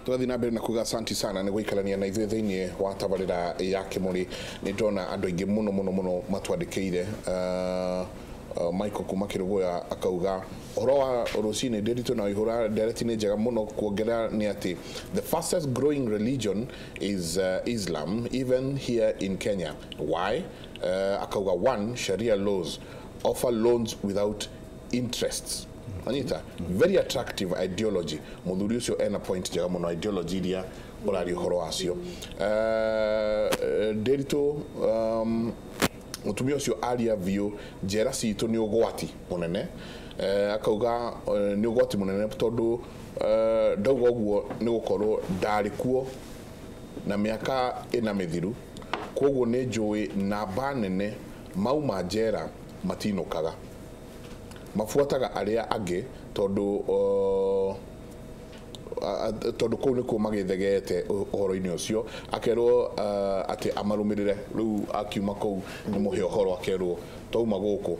tugathi na mbere na kuga asanti sana ni guikarania na ithuĩ thĩinĩ wa tabarĩra ya Kimuri. Nĩ ndona andũ aingĩ mũno matwandĩkĩire Michael kuma Kĩrũgũya akauga ũhoro wa rũcinĩ ndĩritũ na ihũra ndereti-inĩ njega mũno kuongerera nĩ atĩ the fastest growing religion is Islam even here in Kenya. Why? Akauga one, Sharia laws offer loans without interests. Anita, very attractive ideology. Muthuri ucio ena point njega mũno ideology iria ũrari ũhoro wacio. Ndĩritũ mutumia ucio aria vio njera citũ nĩ ũgwati mũnene. Akauga nĩ ũgwati mũnene tondũ ndauga ũguo nĩ gũkorwo ndarĩ kuo na mĩaka ĩna mĩthiru, koguo nĩ njũĩ namba nene mauma njera matinũkaga, mabuataga arĩa angĩ tondũ kũu nĩkuo magĩthegete ũhoro-inĩ ũcio. Akerwo atĩ amarũmĩrĩre, rĩu akiuma kũu nĩ mũhe ũhoro akerwo twauma gũkũ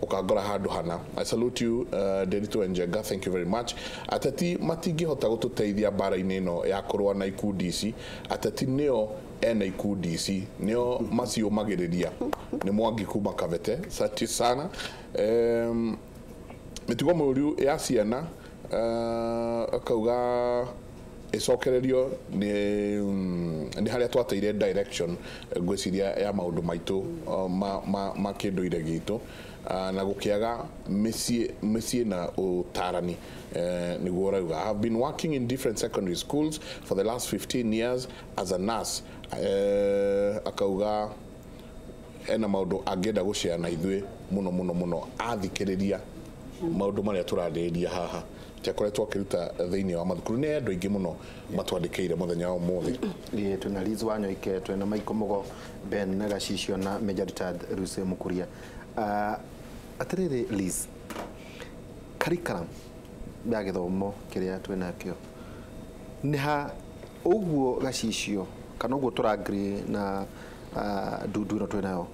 ukangora handu hana. I salute you Nderitu Njenga, thank you very much. Ateti matingĩhota gũtũteithia mbara-inĩ ĩno ya kũrũa na ikundi ici. Ateti nĩo ena ikundi ici, nĩo maciũmagĩrĩria. Nĩ Mwangi kuma Kavete, asante sana. Mĩtugo mĩũru ya ciana akauga icokererio ni haria twateire direction gwiciria ya maundu maitu ma kinduire gitu na gukiaga micie na utarani niguo rauga. I have been working in different secondary schools for the last 15 years as a nurse. Akauga ena maundu angenda gushare na ithuĩ muno athikiriria maundu maria tũrarĩrĩria haha twakoretwo akiruta thĩinĩ wa mathukuru. Nĩ andũ aingĩ mũno matwandĩkĩire mũthenya wa ũmũthĩ. Twĩna Liz Wanyoike, twĩna Michael Mugo, Ben Gacicio na Major Richard Ruse Mukuria. Atĩrĩrĩ Liz, curriculum ya gĩthomo kĩrĩa twĩnakĩo nĩ ha ũguo Gacicio kana ũguo tũrangri na ndudu ĩno twĩnayo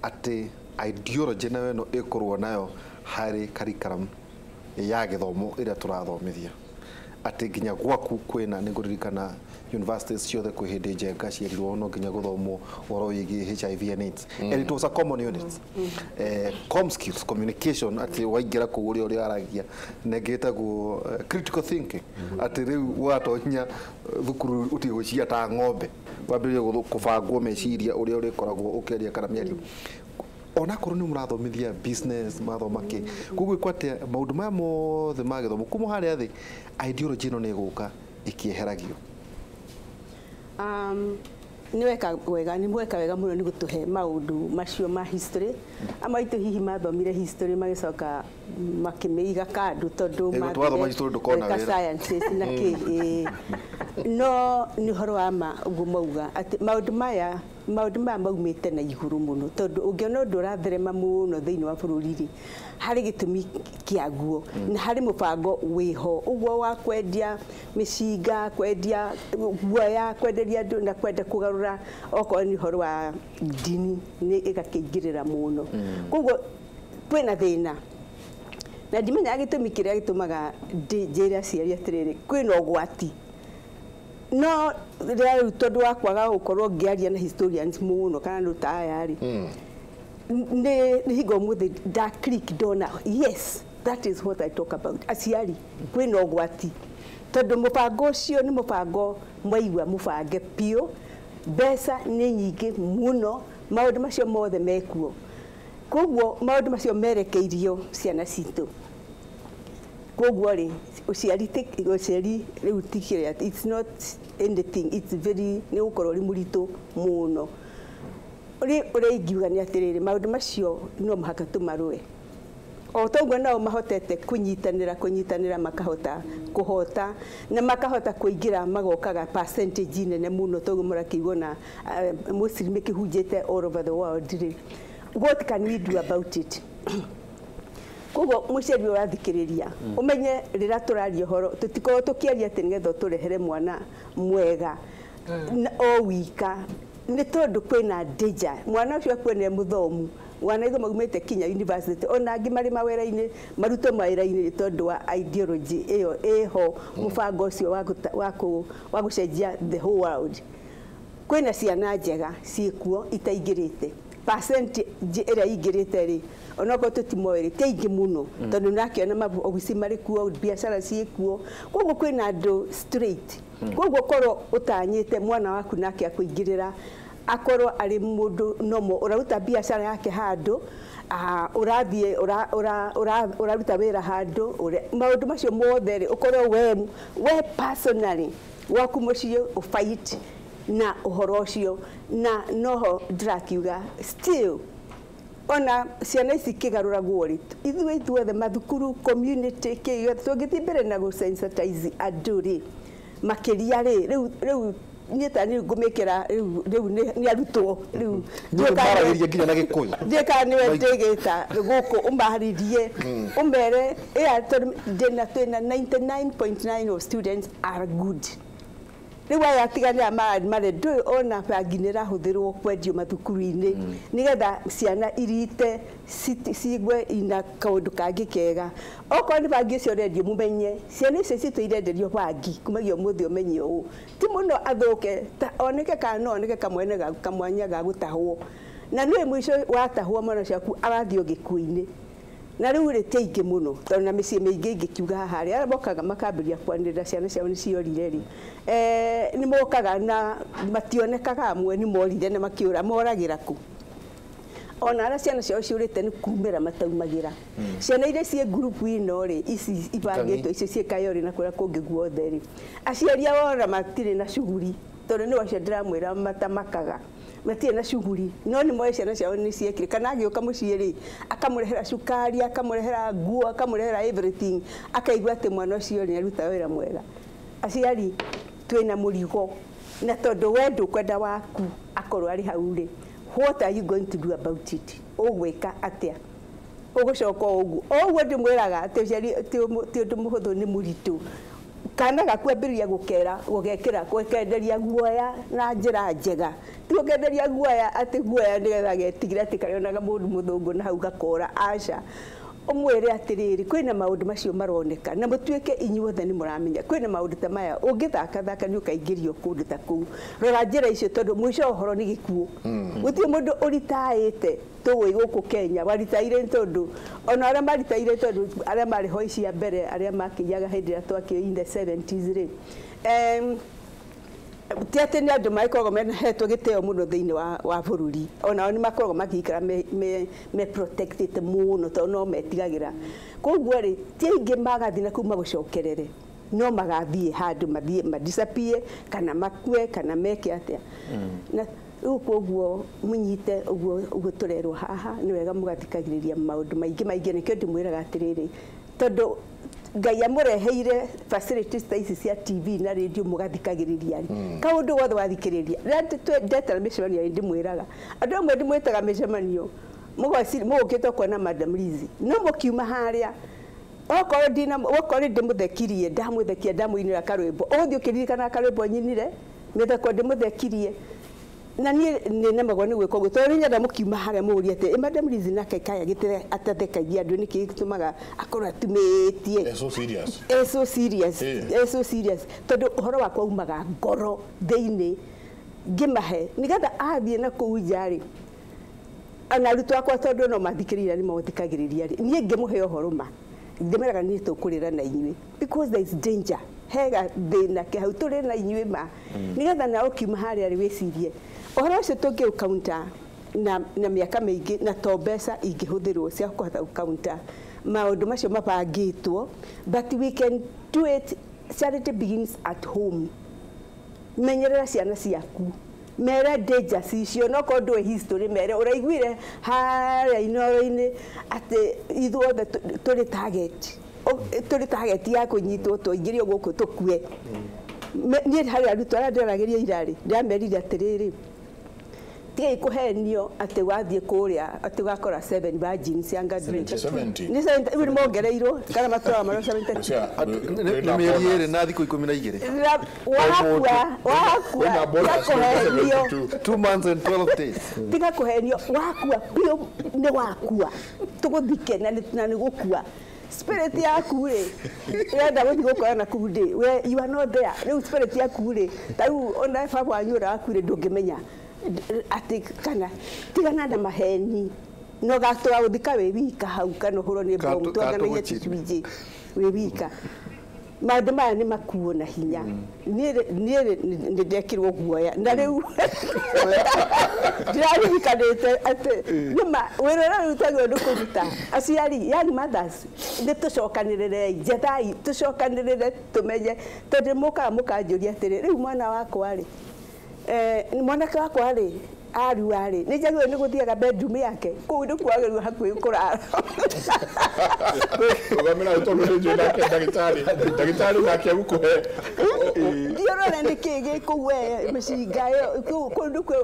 atĩ ideology nayo ĩno ĩkorwo nayo harĩ curriculum ya gĩthomo ĩrĩa tũrathomithia, atĩ nginya gwaku kwĩna nĩ ngũririkana universities ciothe kwĩ hĩndĩ njenga ciĩrirwo no nginya gũthomwo ũhoro wĩgiĩ HIV and AIDS, and it was a common unit. Com skills, communication, atĩ waingĩra kũu ũrĩa aragia negĩtagwo critical thinking, atĩ rĩu watonya thukuru ũtigũcia ta ng'ombe, wambĩrĩrie kũbangwo meciria ũrĩa ũrĩkoragwo ũkĩaria kana mĩario. Ona korwo nĩ mũrathomithia business mathoma kĩ koguo kwate maũndũ maya mothe ma gĩthomo kuma harĩa thĩ ideology ĩno nĩ ĩgũka ĩkĩeheragio. Nĩ weka wega mũno nĩ gũtũhe maũndũ macio ma history. Amaitũ hihi mathomire history magĩcoka makĩmĩiga kando tondũ twathoma history ndũkona wĩra sciences na kĩ no nĩ ũhoro wa ma ũguo mauga atĩ maũndũ maya maumĩte na igũrũ mũno tondũ ũngĩona ũndũ ũratherema mũno thĩinĩ wa bũrũri-rĩ harĩ gĩtũmi kĩaguo na harĩ mũbango wĩho ũguo wa kwendia mĩcinga, kwendia guoya, kwenderia andũ na kwenda kũgarũra okorwo nĩ ũhoro wa ndini nĩ ĩgakĩingĩrĩra mũno. Koguo kwĩna thĩna na ndimenyaga gĩtũmi kĩrĩa gĩtũmaga njĩre aciari atĩrĩrĩ kwĩna ũgwati no rĩu tondũ wa kwaga gũkorwo ngĩaria na historians mũno kana no ta aya-rĩ nĩ hingo mũthĩ da click dona yes that is what I talk about. Aciari kwĩna ũgwati tondũ mũbango ũcio nĩ mũbango mwaigua mũbange piũ, mbeca nĩ nyingĩ mũno, maũndũ macio mothe mekuo, koguo maũndũ macio merekeirio ciana citũ. Koguo-rĩ ũciari rĩu tikĩrĩa it's not anything, it's very nĩ gũkorwo rĩ mũritũ mũno. Ũrĩa ingiuga nĩ atĩrĩrĩ maũndũ macio no mũhaka tũmarũe o toguo nao mahotete kũnyitanĩra makahota kũhota na makahota kũingĩra magokaga percentage nene mũno toguo mũrakĩigua na Muslim kĩhunjĩte all over the world. What can we do about it? Koguo mũciari ũrathikĩrĩria ũmenye rĩrĩa tũraria ũhoro tũtikorwo tũkĩaria atĩ nĩgetha tũrehere mwana mwega o wika nĩ tondũ kwĩna danger. Mwana ũcio kwene mũthomu wanaitho magumite Kinya University ona angi mari mawera-ini maruto mawera-ini tondu wa ideology iyo eho mubango ucio wa gucenjia the whole world. Kwina ciana njega ciikuo itaingirite percent ĩrĩa ingĩrĩte rĩ onako tutimoeri teingĩ muno tondu nakiona maobici mari kuo biacara ciikuo koguo kwina andu straight koguo korwo utanyite mwana waku nake akuingirira akorwo ari mundu nomo uraruta biacara yake handu urathie uraruta wira handu maundu macio mothe ri ukorwo we personally waku muciĩ fight na uhoro ucio na noho drakiuga still ona ciana ici kigaruragwo ri ithuothe mathukuru community kiyo tungithii mbere na gusensitize andu ri makiria ri riu nietani ngumikira riu ni arutwo riu ndikaragiria nginya na Gikuyu ndikaniwe ndigita guku umbaharirie umbere ndina 99.9 of students are good. Riwa ya tigania mare ndu ona banginira huthirwo kwendio mathukuru-ini nigetha ciana irite cigwe ina kaundu kangi kega okorwo ni bangi cio rendio mumenye ciana icio citu irenderio bangi kumagio muthi umenye uu ti muno athuke oneke kana oneke kamwene kamwanya ga gutahwo na niwe mwisho watahwo mwana ciaku arathio Gikuyu-ini na riu ri teingĩ muno tondu na mĩciĩ mĩingĩ ingĩkiuga haha rĩ arĩa mokaga makambiria kwanĩrĩra ciana ciao nĩ ciorire rĩ nĩ mokaga na mationekaga amwe nĩ morire na makĩũra moragira ku ona arĩa ciana ciao ciũrĩte nĩ kumĩra mataumagira ciana iria ciĩ group ino rĩ ici ibangĩtwo icio ciĩkayori na kũrĩa kũngĩ guothe rĩ aciari ao ona matirĩ na shughuli tondu nĩ wacio ndĩramwĩra matamakaga matirĩ na shughuli no nĩ moe ciana ciao nĩ ciekire kana agĩũka mũciĩ rĩ akamũrehera cukari akamũrehera nguo akamũrehera everything akaigua atĩ mwana ũcio nĩ aruta wĩra mwega. Aciari twĩna mũrigo na tondu we ndũkwenda waku akorwo arĩ hau rĩ what are you going to do about it? Ũgwĩka atĩa? Ũgũcoka ũguo ndĩmwĩraga atĩ ũciari ti ũndũ mũhũthũ nĩ mũritũ kana gakwambĩrĩria gũgekĩra gũkenderia guoya na njĩra njega ti gũkenderia guoya atĩ guoya nĩgetha getigĩre atĩ karĩonaga mũndũ mũthũngũ na hau gakora aca umwĩre atĩrĩrĩ kwĩna maũndũ macio maroneka na mũtuĩke inyuothe nĩ mũramenya kwĩna maũndũ ta maya ũngĩthaka nĩ ũkaingĩrio kũndũ ta kũu rora njĩra icio tondũ mũico ũhoro nĩ gĩkuũ gũtirĩ mũndũ ũritaĩte tũgũ gũkũ Kenya waritaire tondũ ona arĩa maritaire tondũ arĩa marĩ ho cia mbere arĩa makĩiyaga hĩndĩ ĩrĩa twakĩo in the 70s rĩ ti atĩ nĩ andũ makoragwo mehetwo gĩtĩo mũno thĩinĩ wa bũrũri onao nĩ makoragwo magĩikara me protected mũno tondũ no metigagĩra koguo rĩ ti aingĩ magathiĩ na kũu magũcokerere no magathiĩ handũ mathiĩ madisappear kana makue kana meke atĩa na rĩu koguo mũnyite ũguo tũrerwo haha nĩ wega mũgathikagĩrĩria maũndũ maingĩ nĩkĩo ndĩmwĩraga atĩrĩrĩ tondũ Ngai amũreheire facilities ta ici cia TV na radio mũgathikagĩrĩria kaũndũ wothe wathikĩrĩria ndetera mĩcemanio ndĩmwĩraga andũ amwe ndĩmwĩtaga mĩcemanio mũgũkĩte kuona Madam Liz no mũkiuma harĩa okorwo ndĩmũthekirie ndamũthekia ndamũinĩra karwĩmbo ũgũthiĩ ũkĩririkana karwĩmbo nyinire mĩtheko ndĩmũthekirie na niĩ nĩnemagwo nĩ gwĩka ũguo tondũ nĩnyenda mũkiuma harĩa mũũrie atĩ Madam Liz nake kaya gĩtere atathekagia andũ nĩkĩ gĩtũmaga akorwo atumĩtie so serious tondũ ũhoro wakwa umaga ngoro thĩinĩ ngĩmahe nĩgetha athiĩ na kũu nja rĩ ona arutwo akwa tondũ no mathikĩrĩria nĩ mathikagĩrĩria rĩ niĩ ngĩmũhe ũhoro ma ndĩmeraga nĩ tũkũrĩra na inyuĩ because there is danger hega thĩna kĩhau tũrĩ na inyuĩ ma nĩgetha na ũkiuma harĩa rĩ wĩcirie ũhoro ũcio tũngĩũkaunta na mĩaka mĩingĩ na to mbeca ingĩhũthĩrwo cia kũhota gũkaunta maũndũ macio mabangĩtwo but we can do it. Charity begins at home. Menyerera ciana ciaku mere dangers icio no ko ndwe history mere uraiguire harĩa inoro-inĩ atĩ ithuothe tũrĩ target ya kũnyitwo tũingĩrio gũkũ tũkue niĩ harĩa arutwo arĩa ndĩragĩria irarĩ ndĩramerire atĩrĩrĩ tiga ikuhenio ati wathie kuria ati gakora 7 virgins anga 70 ni 70 ibi mongereirwo kana matura maro 70 ni mieri iri na thikũ 12 wakua yakuhenio 2 months and 12 days tiga kuhenio wakua bio ni wakua tuguthike na ni gukua spirit yaku ri yenda guthi gukora na kundi we you are not there riu spirit yaku ri tau ona baba wanyura waku ri ndungimenya ati kana tigana na maheni no gatwa guthika we wika hau kana huro ni bomu twagana ye tujiji we wika maundu maya ni makuo na hinya ni ndekirwo guoya na riu ndiraririkaniite ati nima wirora rutagwo ndukuruta aciari young mothers ni tucokanirire jethai tucokanirire tumenye tondu mukanjuria atiri riu mwana wakwa ri mwanake wakwa ri arua ri ni njagirwo ni guthiaga bedroom yake kuu ndi kwagirwo hakuhi kurara ugamira utondu ni njira ke ndagitari nake gukuhe ndiorora ni kigi kuwe mishinga yo kundu kwe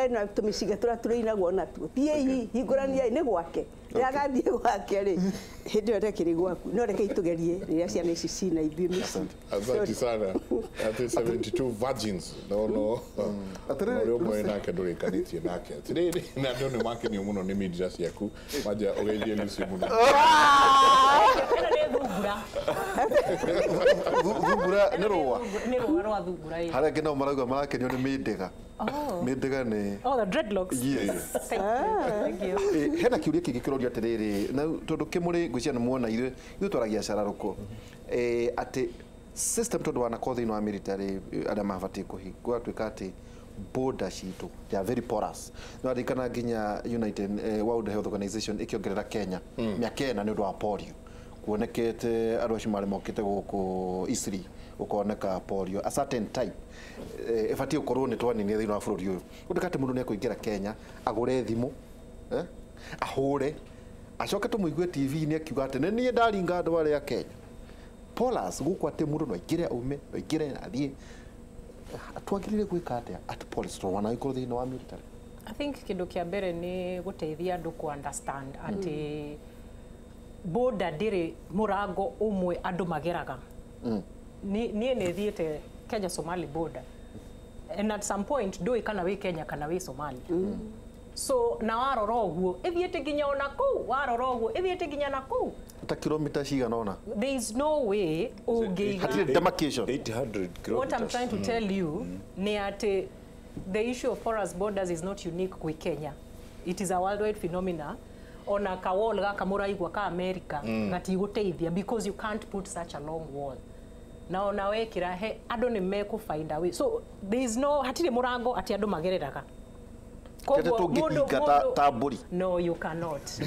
ena tumishinga turainagwo natuo tie hingurania ni gwake yagathie gwake ri hindi yo rekiri gwaku no reke itugerie riria ciana ici cina ithimi. Asante sana. Ati 72 virgins no atiriri mwe nake ndurikanitie nake atiriri na ndio ni make ni muno ni media ciaku maja ugeithie Lucy muno thungura ni rũa rwa thungura haria ngina marauga marakenio ni mindega mindega ni the dreadlocks. Yes. Thank you. Hena kiuria kingi kiroria atiriri na tondu Kimuri ngwiciria ni muona ithuĩ twaragia cararuko ati system tondu wanako thiini wa military aria mabatie kuhingwo atuika ati border citu they are very porous no arikana nginya United World Health Organization ikiongerera Kenya miaka ena ni undu wa polio kuonekete andu acio mari mokite guku Isri ukoneka polio a certain type ibatie ukorwo ni twanini thiini wa bururi uyu undikate mundu ni akuingira Kenya agure thimu ahure acoke tumuigue TV ni akiuga ati ni ndaringa andu aria Kenya porous guku ati mundu no ingire ume no ingire athie twagirire gwika atia at police to wana ikoro thiini wa military. I think kindu kia mbere ni guteithia andu ku understand ati border ndiri murango umwe andu mageraga ni ne thiete Kenya Somali border and at some point do kana we Kenya kana we Somali so na warora uguo ithiete nginya ona ku warora uguo ithiete nginya na ku ta kilomita cigana ona there is no way hatire demarcation 800 kilometers. What I'm trying to tell you ni ati the issue of porous borders is not unique with Kenya. It is a worldwide phenomena. Ona ka wall gaka muraigwa ka America gatiguteithia because you can't put such a long wall. Na ona wekira he andu ni meku find a way. So there is no hatire murango ati andu magereraga. No, you cannot.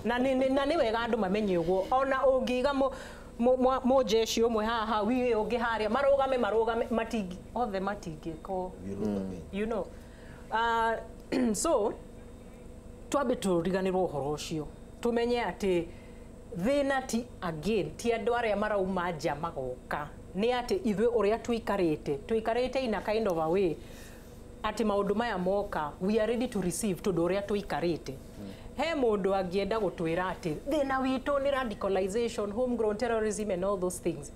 Na ni wega andu mamenye uguo ona ungiga mo jeshi umwe haha wi ungi haria marugame matingi othe matingi ko you know so twabe turiganirwo horo ucio tumenye ati thina ti again ti andu aria marauma nja magoka ni ati ithuĩ uria tuikarite in a kind of a way ati maundu maya moka we are ready to receive tondu uria tuikarite he mundu angienda gutwira ati thina witu ni radicalization homegrown terrorism and all those things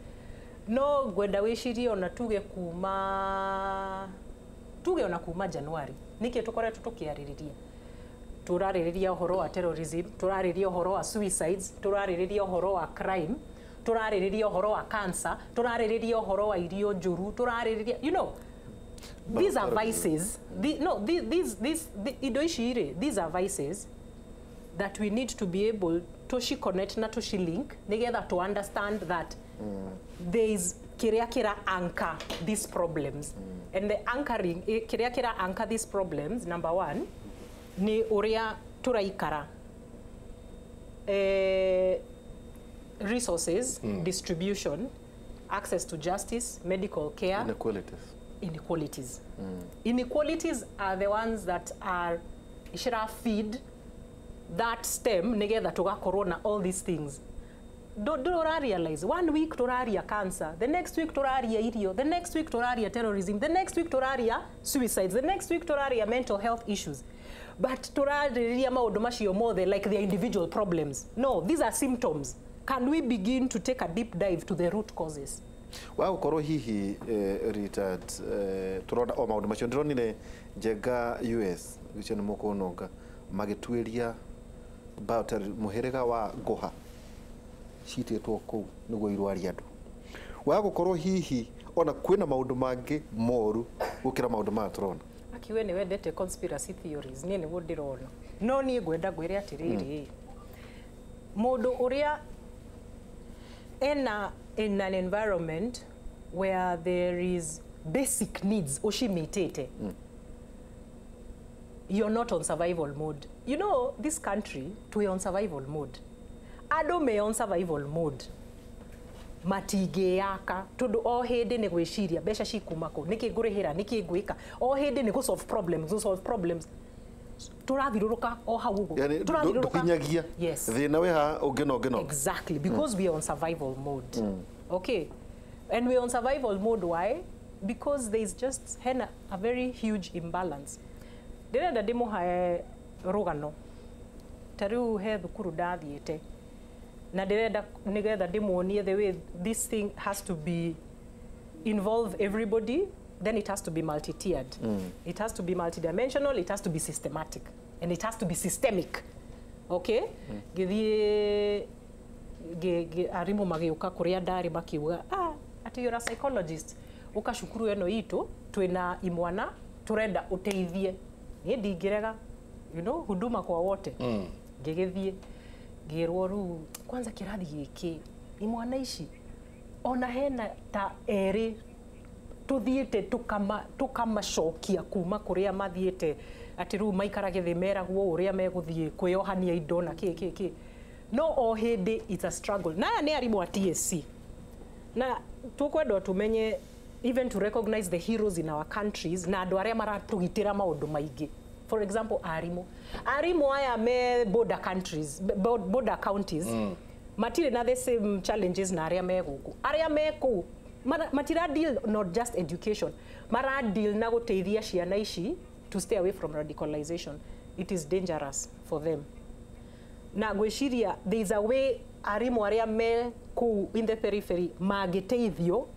no gwenda wicirie ona tuge ona kuma January niki tukoretwo tukiaririria turaririria uhoro wa terrorism turaririria uhoro wa suicides turaririria uhoro wa crime turaririria uhoro wa cancer turaririria uhoro wa irio njuru turaririria you know these are vices these are vices that we need to be able to connect na to link together to understand that there is kira anchor these problems and the anchoring kira anchor these problems number one ni uria turaikara resources distribution access to justice medical care inequalities inequalities are the ones that are should feed that stem together tugakorwo na all these things do realize 1 week toraria cancer, the next week toraria irio, the next week toraria terrorism, the next week toraria suicides, the next week toraria mental health issues. But toraria maundu macio mothe like their individual problems. No, these are symptoms. Can we begin to take a deep dive to the root causes? Wow, koro hihi retired turona o maundu macio ndironire njega US gicio ni mukunonga magitwiria about muhirega wa goha citetwo kuu niguo irwari andu wa gukorwo hihi ona kwina maundu mangi moru gukira maundu ma turona akiwe ni wendete conspiracy theories ni niguo ndirona no ni ngwenda gwire atiriri mundu uria in an environment where there is basic needs ushimitete you're not on survival mode. You know, this country, we're on survival mode. Ado me on survival mode. Matige yaka, todo o hede ne gwiciria, besha shikumako, niki ngurihira, niki ngwika, o hede ne go solve problems. Turathiruruka o haugo. Yani ndukinyagia. Yes. Thina we ha ogeno. Exactly, because we are on survival mode. Okay. And we're on survival mode, why? Because there's just a very huge imbalance. Ndirenda ndimuhae rugano tariu he thukuru ndathiite na ndirenda nigetha ndimuonie the way this thing has to be involve everybody, then it has to be multi-tiered. It has to be multidimensional, it has to be systematic, and it has to be systemic. Okay? Githie arimu magiuka kuria ndari makiuga ati you're a psychologist uka shukuru eno itu twina imwana turenda uteithie ni ndingirega huduma kwa wote ngigithie ngirwo ru kwanza kirathi giki imwana ici ona hena ta eri tuthiite tukamacokia kuma kuria mathiite ati ru maikarage thimeraguo uria meguthie kwiohania indo na ki no o hindi it's a struggle na ni arimu a TSC na tukwenda tumenye even to recognize the heroes in our countries na andu aria maratugitira maundu maingi. For example, arimu aya me border countries, border counties, matire na the same challenges na aria me guku. Aria me ku matira deal not just education, mara deal na guteithia ciana ici to stay away from radicalization. It is dangerous for them. Na gwiciria there is a way arimu aria me ku in the periphery magiteithio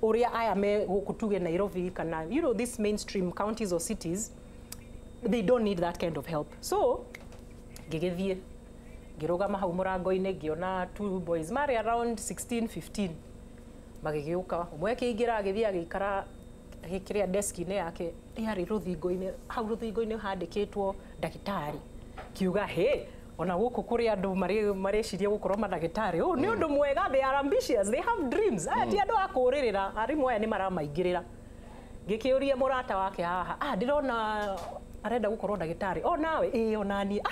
uria aya me guku tuge Nairobi kana these mainstream counties or cities, they don't need that kind of help. So gigithie girogama hau murango-ine ngiona two boys mari around 16-15 magigiuka umwe kiingira agithia agikara gikiria desk-ine yake yari ruthingo-ine hau ruthingo-ine handikitwo ndagitari kiuga ona guku kuri andu mareciria gukorwo mandagitari ni undu mwega, they are ambitious, they have dreams. Ti andu akuririra arimu aya ni maramaingirira ngikiuria murata wake haha ndirona arenda gukorwo ndagitari nawe onani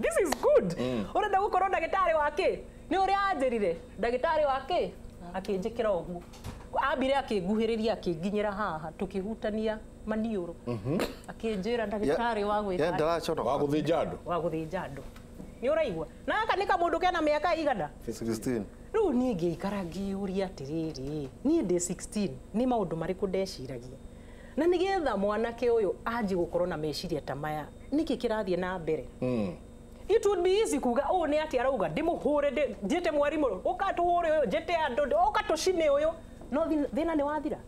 this is good urenda gukorwo ndagitari wake ni uria anjirire ndagitari wake akinjikira uguo ambire akinguhiriria akinginyira haha tukihutania maniuru akinjira ndagitari wa gwika wa guthinja andu ni uraigua na aka ni kamundu kena miaka igana 16 riu ni ngiikara ngiuria atiriri ni ndi 16 ni maundu mariku ndeciragia na nigetha mwanake uyu anji gukorwo na meciria ta maya niki kirathie na mbere it would be easy kuga ni ati arauga ndimuhure njete mwarimu ukatuhure uyu njete andu ukatucine uyu no thina ni wathira.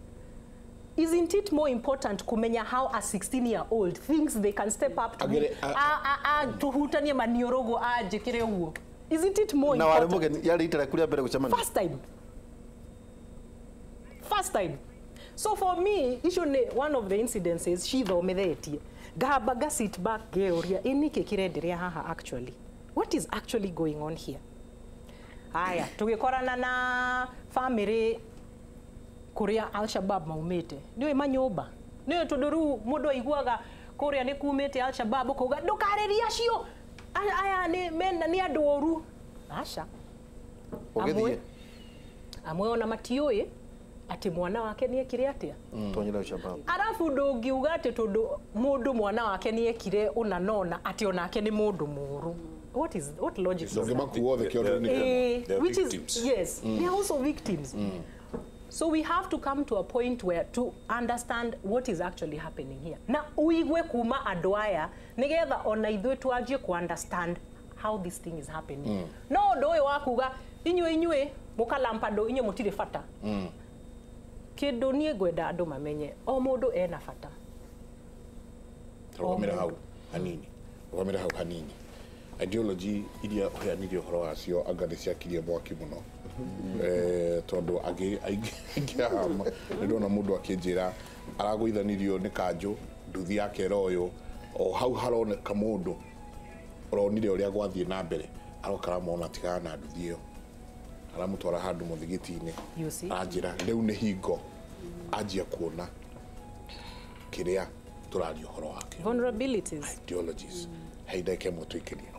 Isn't it more important kumenya how a 16-year-old thinks they can step up to tuhutanie maniorogo ajikire uo? Isn't it more important? Na wale mugeni yali itara kuria mbere gucamana first time. So for me, one of the incidences she thomethetie gamba sit back georia inike kirenderea haha actually. What is actually going on here? Aya tugikorana na family kuria Al-Shabaab maumite niwe manyumba niwe tuduru mundu aiguaga kuria ni kumite Al-Shabaab kuga ndukariria cio aya ni mena ni andu oru aca amwe ona matiui ati mwana wake ni ekire atia tonyira Al-Shabaab arafu ndungiuga ati tundu mundu mwana wake ni ekire unanona ati onake ni mundu muru what logic is So that? makuo the kiodo They're Which victims. is, yes, they are also victims. So we have to come to a point where to understand what is actually happening here. Na uigwe kuma andu aya nigetha ona ithuĩ twanjie ku understand how this thing is happening. No ũndũ ũyũ wa kuga inyuĩ mũkalampado inyuĩ mũtirĩ bata. Kĩndũ niĩ ngwenda andũ mamenye o mũndũ ena bata. Rũgamĩra hau hanini. Ideology iria ũheanire ũhoro wacio anga nĩ ciakirie mwaki mũno. Tondu aingĩ hama nĩ ndona mũndũ akĩnjĩra aragũithanirio nĩ kanjũ nduthi yake royo o hau haroneka mũndũ ũronire ũrĩa gwathiĩ na mbere arokara mona tigana na nduthi ĩyo aramũtwara handũ mũthigiti-inĩ anjĩra rĩu nĩ hingo anjia kuona kĩrĩa tũraria ũhoro wake Vulnerabilities. ideologies heideke mũtwĩkĩria